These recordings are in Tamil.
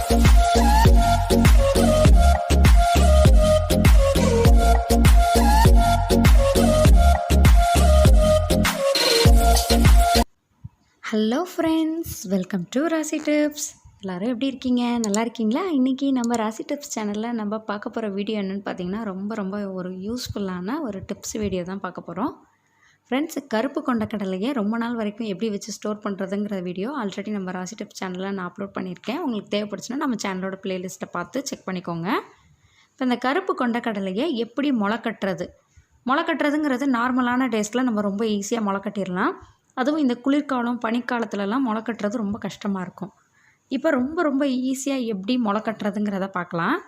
ஹலோ ஃப்ரெண்ட்ஸ், வெல்கம் டு ராசி டிப்ஸ். எல்லோரும் எப்படி இருக்கீங்க? நல்லா இருக்கீங்களா? இன்றைக்கி நம்ம ராசி டிப்ஸ் சேனலில் நம்ம பார்க்க போகிற வீடியோ என்னென்னு பார்த்தீங்கன்னா ரொம்ப ஒரு யூஸ்ஃபுல்லான ஒரு டிப்ஸ் வீடியோ தான் பார்க்க போகிறோம். ஃப்ரெண்ட்ஸ், கருப்பு கொண்டக்கடலையை ரொம்ப நாள் வரைக்கும் எப்படி வச்சு ஸ்டோர் பண்ணுறதுங்கிற வீடியோ ஆல்ரெடி நம்ம ராசி டிப்ஸ் சேனலில் நான் அப்லோட் பண்ணியிருக்கேன். உங்களுக்கு தேவைப்படுச்சுன்னா நம்ம சேனலோட ப்ளேலிஸ்ட்டை பார்த்து செக் பண்ணிக்கோங்க. இப்போ இந்த கருப்பு கொண்டக்கடலையை எப்படி முளை கட்டுறதுங்கிறது நார்மலான டேஸில் நம்ம ரொம்ப ஈஸியாக முளை கட்டிடலாம். அதுவும் இந்த குளிர்காலம் பனிக்காலத்துலலாம் முளை கட்டுறது ரொம்ப கஷ்டமாக இருக்கும். இப்போ ரொம்ப ஈஸியாக எப்படி முளை கட்டுறதுங்கிறத பார்க்கலாம்.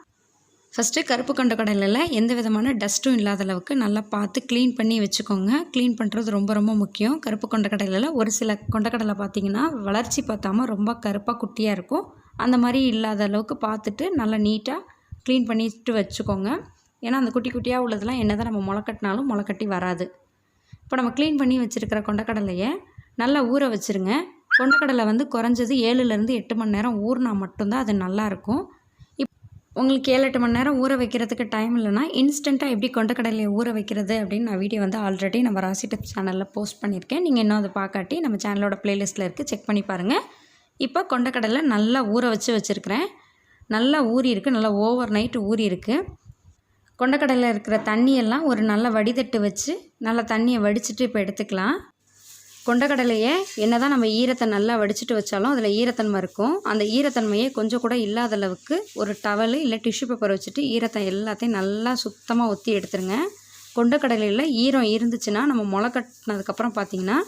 ஃபஸ்ட்டு கருப்பு கொண்டக்கடலையில் எந்த விதமான டஸ்ட்டும் இல்லாத அளவுக்கு நல்லா பார்த்து க்ளீன் பண்ணி வச்சுக்கோங்க. க்ளீன் பண்ணுறது ரொம்ப முக்கியம். கருப்பு கொண்டக்கடலையில் ஒரு சில கொண்டக்கடலை பார்த்திங்கன்னா வளர்ச்சி பார்த்தாமல் ரொம்ப கருப்பாக குட்டியாக இருக்கும். அந்த மாதிரி இல்லாத அளவுக்கு பார்த்துட்டு நல்லா நீட்டாக க்ளீன் பண்ணிட்டு வச்சுக்கோங்க. ஏன்னா அந்த குட்டி குட்டியாக உள்ளதெல்லாம் என்ன தான் நம்ம முளை கட்டினாலும் முளை கட்டி வராது. இப்போ நம்ம க்ளீன் பண்ணி வச்சுருக்கிற கொண்டக்கடலையை நல்லா ஊற வச்சுருங்க. கொண்டக்கடலை வந்து குறைஞ்சது 7லேருந்து 8 மணி நேரம் ஊறினா மட்டும்தான் அது நல்லாயிருக்கும். உங்களுக்கு 7-8 மணி நேரம் ஊற வைக்கிறதுக்கு டைம் இல்லைனா இன்ஸ்டண்ட்டாக எப்படி கொண்டக்கடலையை ஊற வைக்கிறது அப்படின்னு நான் வீடியோ வந்து ஆல்ரெடி நம்ம ராசி டிப்ஸ் சேனலில் போஸ்ட் பண்ணியிருக்கேன். நீங்கள் இன்னும் அதை பார்க்காட்டி நம்ம சேனலோட ப்ளேலிஸ்ட்டில் இருக்குது, செக் பண்ணி பாருங்கள். இப்போ கொண்டக்கடலை நல்லா ஊற வச்சுருக்கிறேன். நல்லா ஊறி இருக்குது, நல்லா ஓவர் நைட்டு ஊறி இருக்குது. கொண்டக்கடலையில் இருக்கிற தண்ணியெல்லாம் ஒரு நல்ல வடிதட்டு வச்சு நல்லா தண்ணியை வடிச்சிட்டு இப்போ எடுத்துக்கலாம். கொண்டக்கடலையை என்ன தான் நம்ம ஈரத்தை நல்லா வடிச்சிட்டு வச்சாலும் அதில் ஈரத்தன்மை இருக்கும். அந்த ஈரத்தன்மையை கொஞ்சம் கூட இல்லாத அளவுக்கு ஒரு டவலு இல்லை டிஷ்யூ பேப்பர் வச்சுட்டு ஈரத்தை எல்லாத்தையும் நல்லா சுத்தமாக ஒத்தி எடுத்துருங்க. கொண்டக்கடலையில் ஈரம் இருந்துச்சுன்னா நம்ம முளை கட்டினதுக்கப்புறம் பார்த்திங்கன்னா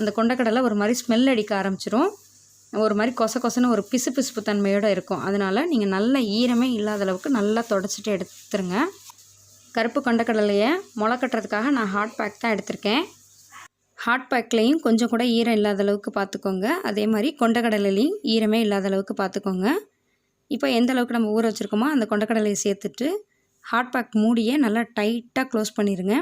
அந்த கொண்டக்கடலை ஒரு மாதிரி ஸ்மெல் அடிக்க ஆரம்பிச்சிரும். ஒரு மாதிரி கொசன்னு ஒரு பிசுப்பு தன்மையோடு இருக்கும். அதனால் நீங்கள் நல்ல ஈரமே இல்லாத அளவுக்கு நல்லா தொடச்சிட்டு எடுத்துருங்க. கருப்பு கொண்டக்கடலையை முளை கட்டுறதுக்காக நான் ஹாட் பேக் தான் எடுத்திருக்கேன். ஹாட் பேக்லேயும் கொஞ்சம் கூட ஈரம் இல்லாத அளவுக்கு பார்த்துக்கோங்க. அதே மாதிரி கொண்டக்கடலையும் ஈரமே இல்லாத அளவுக்கு பார்த்துக்கோங்க. இப்போ எந்த அளவுக்கு நம்ம ஊற வச்சுருக்கோமோ அந்த கொண்டக்கடலையை சேர்த்துட்டு ஹாட் பேக் மூடியை நல்லா டைட்டாக க்ளோஸ் பண்ணிடுங்க.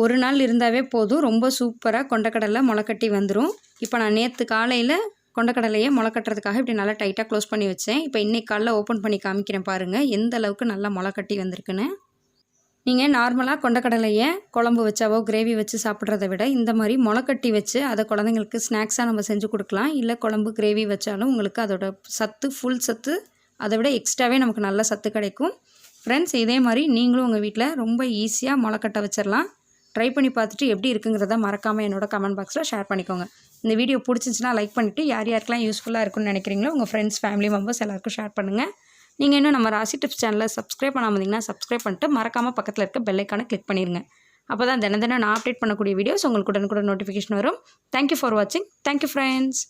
ஒரு நாள் இருந்தாவே போதும், ரொம்ப சூப்பராக கொண்டக்கடலை முளைக்கட்டி வந்துடும். இப்போ நான் நேற்று காலையில் கொண்டக்கடலையை முளை கட்டுறதுக்காக இப்படி நல்லா டைட்டாக க்ளோஸ் பண்ணி வச்சேன். இப்போ இன்றைக்கி காலைல ஓப்பன் பண்ணி காமிக்கிறேன் பாருங்கள் எந்த அளவுக்கு நல்லா முளை கட்டி வந்திருக்குன்னு. நீங்கள் நார்மலாக கொண்டக்கடலையை குழம்பு வச்சாவோ கிரேவி வச்சு சாப்பிட்றத விட இந்த மாதிரி முளைக்கட்டி வச்சு அதை குழந்தைங்களுக்கு ஸ்நாக்ஸாக நம்ம செஞ்சு கொடுக்கலாம். இல்லை குழம்பு கிரேவி வச்சாலும் உங்களுக்கு அதோட சத்து ஃபுல் சத்து அதை விட எக்ஸ்ட்ராவே நமக்கு நல்ல சத்து கிடைக்கும். ஃப்ரெண்ட்ஸ், இதே மாதிரி நீங்களும் உங்கள் வீட்டில் ரொம்ப ஈஸியாக முளைக்கட்ட வச்சிடலாம். ட்ரை பண்ணி பார்த்துட்டு எப்படி இருக்குங்கிறத மறக்காமல் என்னோட கமெண்ட் பாக்ஸில் ஷேர் பண்ணிக்கோங்க. இந்த வீடியோ பிடிச்சிச்சின்னா லைக் பண்ணிவிட்டு யாருக்கெல்லாம் யூஸ்ஃபுல்லாக இருக்குன்னு நினைக்கிறீங்களோ உங்கள் ஃப்ரெண்ட்ஸ் ஃபேமிலி மெம்பர்ஸ் எல்லாருக்கும் ஷேர் பண்ணுங்கள். நீங்கள் இன்னும் நம்ம ராசி டிப்ஸ் சேனலை சப்ஸ்கிரைப் பண்ணாமல் இருந்தீங்கன்னா சப்ஸ்கிரைப் பண்ணிட்டு மறக்காமல் பக்கத்தில் இருக்க பெல் ஐக்கானை கிளிக் பண்ணிடுங்க. அப்போ தான் தினம் நான் அப்டேட் பண்ணக்கூடிய வீடியோஸ் உங்களுக்கு உடனுக்குடன் நோட்டிஃபிகேஷன் வரும். தேங்க்யூ ஃபார் வாட்சிங். Thank you friends.